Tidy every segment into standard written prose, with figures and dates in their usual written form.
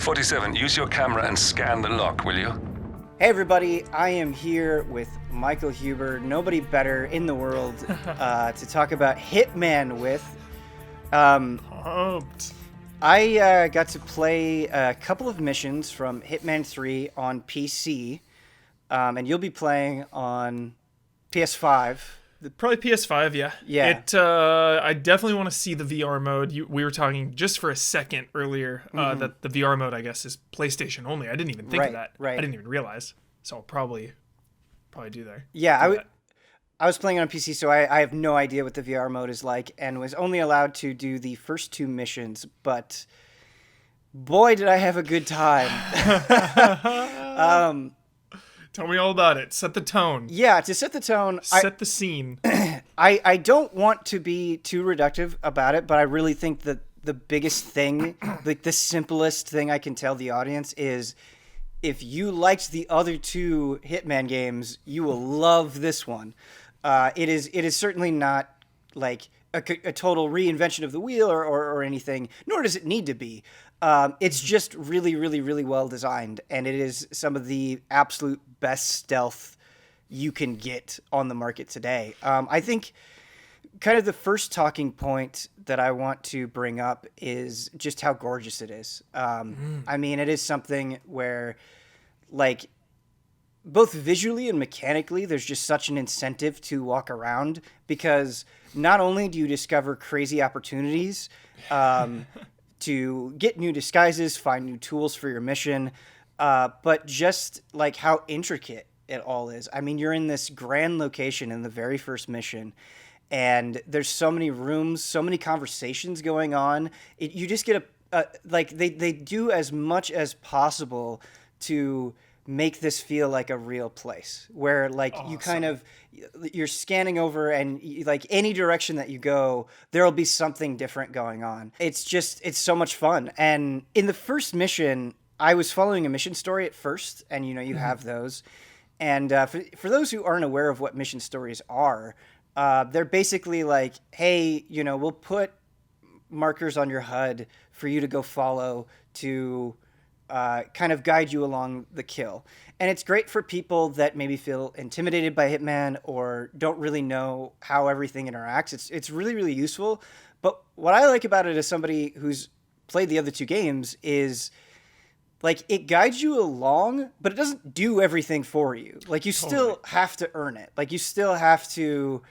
47, use your camera and scan the lock, will you? Hey everybody, I am here with Michael Huber, nobody better in the world to talk about Hitman with. Pumped. I got to play a couple of missions from Hitman 3 on PC, and you'll be playing on PS5. Probably PS5, yeah. Yeah. I definitely want to see the VR mode. We were talking just for a second earlier that the VR mode, I guess, is PlayStation only. I didn't even think of that. Right. I didn't even realize. So I'll probably do there. Yeah, I was playing on PC, so I have no idea what the VR mode is like, and was only allowed to do the first two missions, but boy, did I have a good time. Tell me all about it. Set the tone. Yeah, to set the tone. Set the scene. I don't want to be too reductive about it, but I really think that the biggest thing, like the simplest thing I can tell the audience is if you liked the other two Hitman games, you will love this one. It is certainly not like a total reinvention of the wheel or anything, nor does it need to be. It's just really, really, really well designed, and it is some of the absolute best stealth you can get on the market today. I think kind of the first talking point that I want to bring up is just how gorgeous it is. I mean, it is something where, like, both visually and mechanically, there's just such an incentive to walk around because not only do you discover crazy opportunities to get new disguises, find new tools for your mission, but just like how intricate it all is. I mean, you're in this grand location in the very first mission, and there's so many rooms, so many conversations going on. You just get like they do as much as possible to make this feel like a real place where like awesome. You kind of you're scanning over and like any direction that you go, there'll be something different going on. It's so much fun. And in the first mission, I was following a mission story at first, and you have those. And for those who aren't aware of what mission stories are, they're basically like, hey, we'll put markers on your HUD for you to go follow to kind of guide you along the kill. And it's great for people that maybe feel intimidated by Hitman or don't really know how everything interacts. It's really, really useful. But what I like about it as somebody who's played the other two games is like it guides you along, but it doesn't do everything for you. Like you still have to earn it. Like you still have to,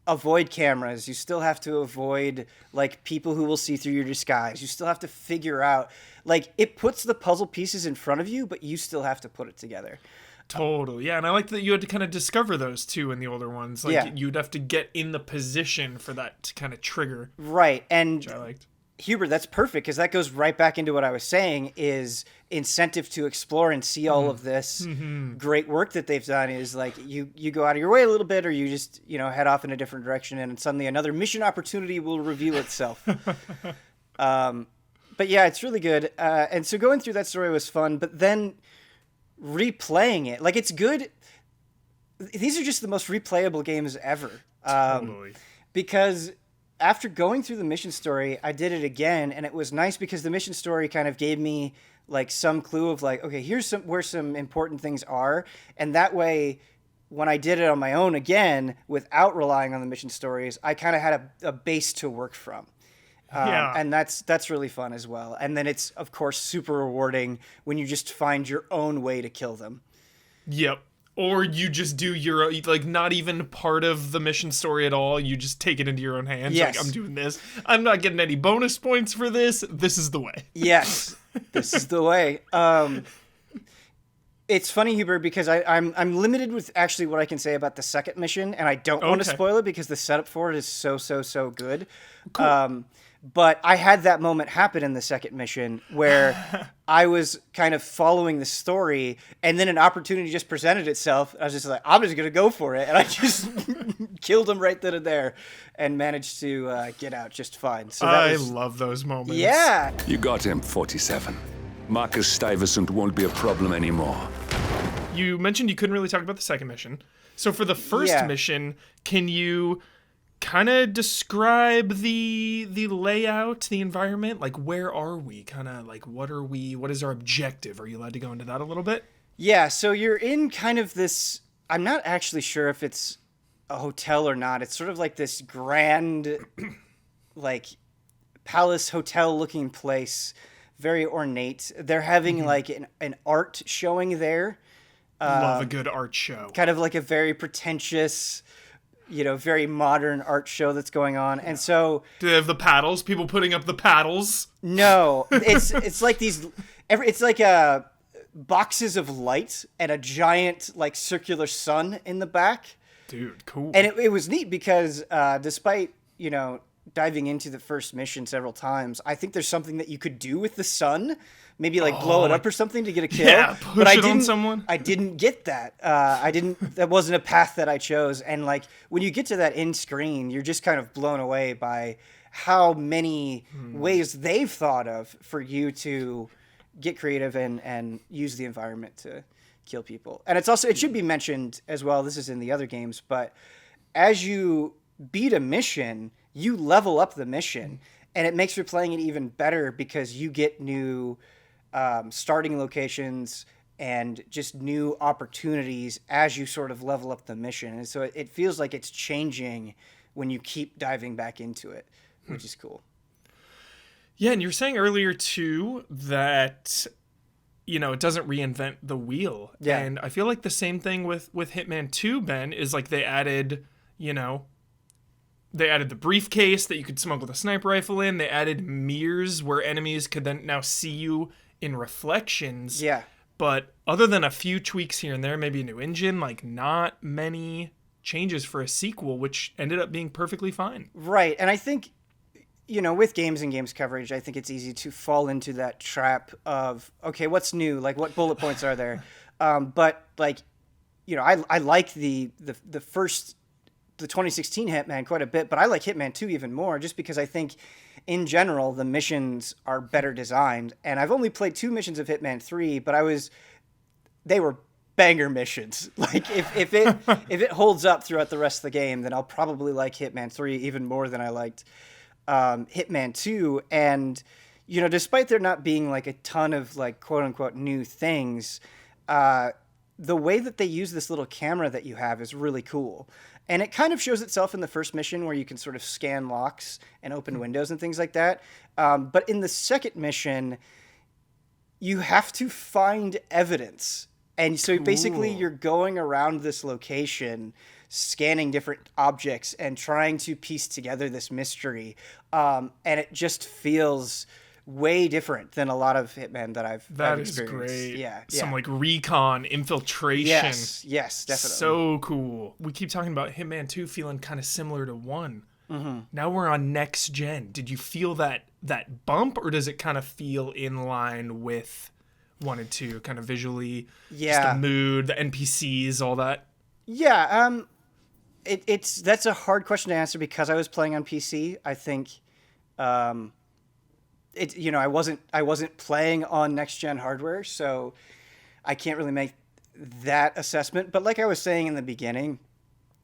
avoid cameras. You still have to avoid like people who will see through your disguise. You still have to figure out, like, it puts the puzzle pieces in front of you, but you still have to put it together. Totally. Yeah. And I like that you had to kind of discover those too in the older ones. Like you'd have to get in the position for that to kind of trigger. Right. And which I liked. Huber, that's perfect because that goes right back into what I was saying is incentive to explore and see all of this great work that they've done is like you go out of your way a little bit or you just, head off in a different direction and suddenly another mission opportunity will reveal itself. But yeah, it's really good. And so going through that story was fun, but then replaying it, like it's good. These are just the most replayable games ever. Totally. Because after going through the mission story, I did it again, and it was nice because the mission story kind of gave me like some clue of like, okay, here's where some important things are, and that way, when I did it on my own again without relying on the mission stories, I kind of had a base to work from. And that's really fun as well. And then it's of course super rewarding when you just find your own way to kill them. Yep. Or you just do your, like, not even part of the mission story at all. You just take it into your own hands. Yes. Like, I'm doing this. I'm not getting any bonus points for this. This is the way. Yes, this is the way. It's funny, Huber, because I'm limited with actually what I can say about the second mission, and I don't want to spoil it because the setup for it is so good. Cool. But I had that moment happen in the second mission where I was kind of following the story and then an opportunity just presented itself. I was just like, I'm just going to go for it. And I just killed him right then and there and managed to get out just fine. So I love those moments. Yeah. You got him, 47. Marcus Stuyvesant won't be a problem anymore. You mentioned you couldn't really talk about the second mission. So for the first mission, can you kind of describe the layout, the environment? Like, where are we? Kind of like, what is our objective? Are you allowed to go into that a little bit? Yeah, so you're in kind of this, I'm not actually sure if it's a hotel or not. It's sort of like this grand, like, palace hotel looking place, very ornate. They're having like an art showing there. Love a good art show. Kind of like a very pretentious, very modern art show that's going on. And so, Do they have the paddles? People putting up the paddles? no, it's like it's like boxes of light and a giant like circular sun in the back. Dude, cool. And it was neat because despite, diving into the first mission several times, I think there's something that you could do with the sun. Maybe like blow it up or something to get a kill. Yeah, push but it on someone. I didn't get that. That wasn't a path that I chose. And like when you get to that end screen, you're just kind of blown away by how many ways they've thought of for you to get creative and use the environment to kill people. And it should be mentioned as well, this is in the other games, but as you beat a mission, you level up the mission, and it makes replaying it even better because you get new starting locations and just new opportunities as you sort of level up the mission. And so it feels like it's changing when you keep diving back into it, which is cool. Yeah, and you were saying earlier too that it doesn't reinvent the wheel. Yeah. And I feel like the same thing with Hitman 2, Ben, is like they added the briefcase that you could smuggle the sniper rifle in. They added mirrors where enemies could then now see you in reflections. Yeah. But other than a few tweaks here and there, maybe a new engine, like not many changes for a sequel, which ended up being perfectly fine. Right. And I think, with games and games coverage, I think it's easy to fall into that trap of, okay, what's new? Like, what bullet points are there? But like, I like the 2016 Hitman quite a bit, but I like Hitman 2 even more just because I think in general the missions are better designed. And I've only played 2 missions of Hitman 3, but they were banger missions. Like if it holds up throughout the rest of the game, then I'll probably like Hitman 3 even more than I liked Hitman 2. And despite there not being like a ton of like quote unquote new things, the way that they use this little camera that you have is really cool. And it kind of shows itself in the first mission where you can sort of scan locks and open windows and things like that. But in the second mission, you have to find evidence. And so basically you're going around this location, scanning different objects and trying to piece together this mystery. And it just feels way different than a lot of Hitman that I've experienced. That is great. Yeah. Some like recon, infiltration. Yes, definitely. So cool. We keep talking about Hitman 2 feeling kind of similar to 1. Mm-hmm. Now we're on next gen. Did you feel that bump, or does it kind of feel in line with 1 and 2, kind of visually? Yeah. Just the mood, the NPCs, all that? Yeah. That's a hard question to answer because I was playing on PC. I think I wasn't playing on next gen hardware, so I can't really make that assessment. But like I was saying in the beginning,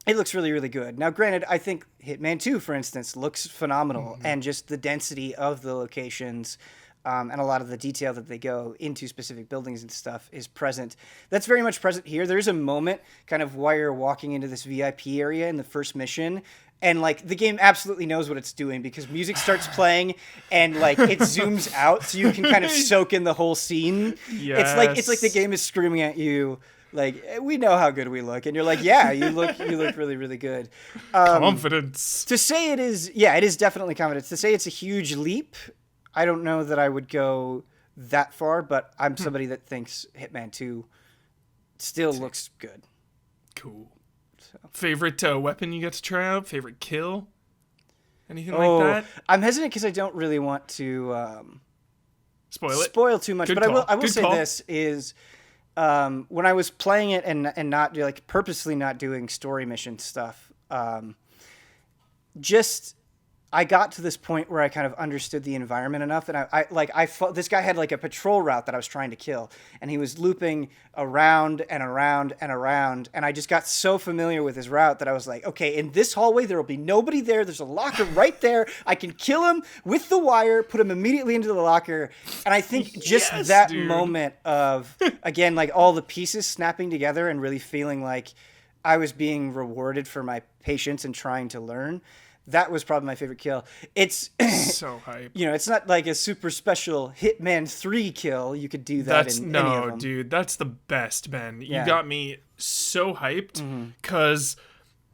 it looks really, really good. Now, granted, I think Hitman 2, for instance, looks phenomenal, and just the density of the locations and a lot of the detail that they go into specific buildings and stuff is present. That's very much present here. There's a moment kind of while you're walking into this VIP area in the first mission, and like the game absolutely knows what it's doing because music starts playing and like it zooms out so you can kind of soak in the whole scene. Yes. It's like the game is screaming at you like, we know how good we look, and you're like, yeah, you look really, really good. Confidence. To say it is definitely confidence. To say it's a huge leap, I don't know that I would go that far, but I'm somebody that thinks Hitman 2 still looks good. Cool. So. Favorite weapon you get to try out? Favorite kill? Anything like that? I'm hesitant because I don't really want to spoil too much. Good But call. I will Good say call. this is when I was playing it and not like purposely not doing story mission stuff, just I got to this point where I kind of understood the environment enough, and I fought, this guy had like a patrol route that I was trying to kill, and he was looping around and around and around, and I just got so familiar with his route that I was like, okay, in this hallway there will be nobody there. There's a locker right there. I can kill him with the wire, put him immediately into the locker, and I think just that moment of, again, like all the pieces snapping together and really feeling like I was being rewarded for my patience and trying to learn. That was probably my favorite kill. It's so hype. You know, it's not like a super special Hitman 3 kill. You could do that in any of them. Dude, that's the best, Ben. Yeah. You got me so hyped because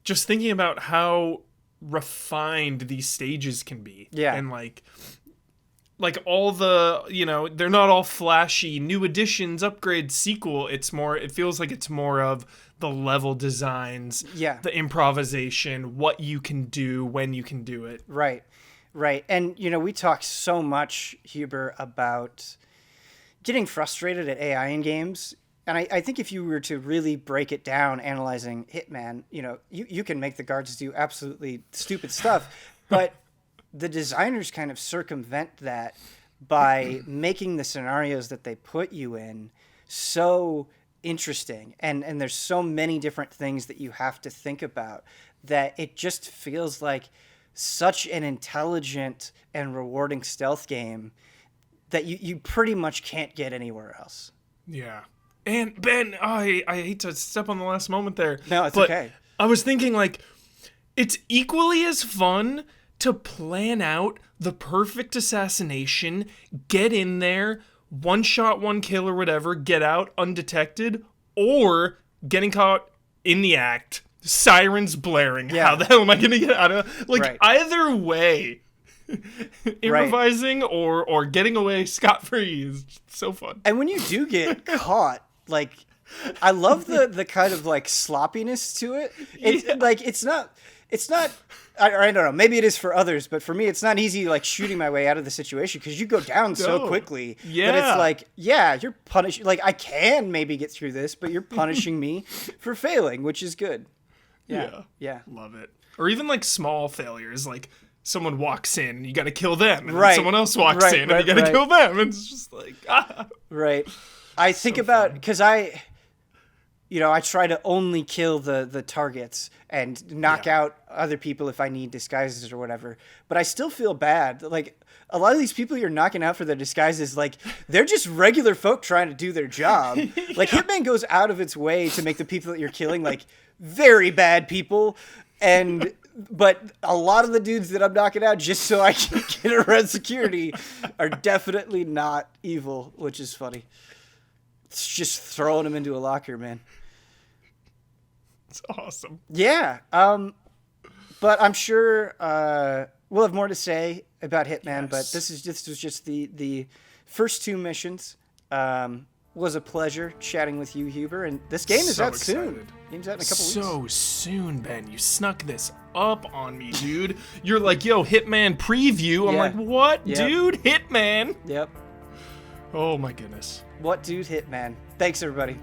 just thinking about how refined these stages can be. Yeah. And like all the, you know, they're not all flashy new additions, upgrades, sequel. It feels like it's more of the level designs, the improvisation, what you can do, when you can do it. Right. And, you know, we talked so much, Huber, about getting frustrated at AI in games. And I think if you were to really break it down, analyzing Hitman, you know, you can make the guards do absolutely stupid stuff, but the designers kind of circumvent that by making the scenarios that they put you in so interesting, and there's so many different things that you have to think about that it just feels like such an intelligent and rewarding stealth game that you pretty much can't get anywhere else. Yeah. And Ben, I hate to step on the last moment there. No, it's okay. I was thinking, like, it's equally as fun to plan out the perfect assassination, get in there, one shot, one kill or whatever, get out undetected, or getting caught in the act, sirens blaring. Yeah. How the hell am I going to get out of... Like, either way, improvising or getting away scot-free is so fun. And when you do get caught, like, I love the kind of, like, sloppiness to it. Like, it's not... I don't know. Maybe it is for others, but for me, it's not easy, like, shooting my way out of the situation because you go down so quickly. Yeah. That it's like, you're punishing. Like, I can maybe get through this, but you're punishing me for failing, which is good. Yeah. Love it. Or even, like, small failures, like someone walks in, you got to kill them, and Right. then someone else walks in, and you got to kill them. And it's just like, Right. I think about, because I try to only kill the targets and knock out other people if I need disguises or whatever. But I still feel bad. Like, a lot of these people you're knocking out for their disguises, like, they're just regular folk trying to do their job. Like, Hitman goes out of its way to make the people that you're killing, like, very bad people. But a lot of the dudes that I'm knocking out just so I can get around security are definitely not evil, which is funny. It's just throwing them into a locker, man. it's awesome. Yeah. But I'm sure we'll have more to say about Hitman, but this was just the first two missions. Was a pleasure chatting with you, Huber, and this game is out soon. Game's out in a couple weeks. So soon, Ben. You snuck this up on me, dude. You're like, yo, Hitman preview. I'm like, what, dude? Hitman? Yep. Oh, my goodness. What dude, Hitman? Thanks, everybody.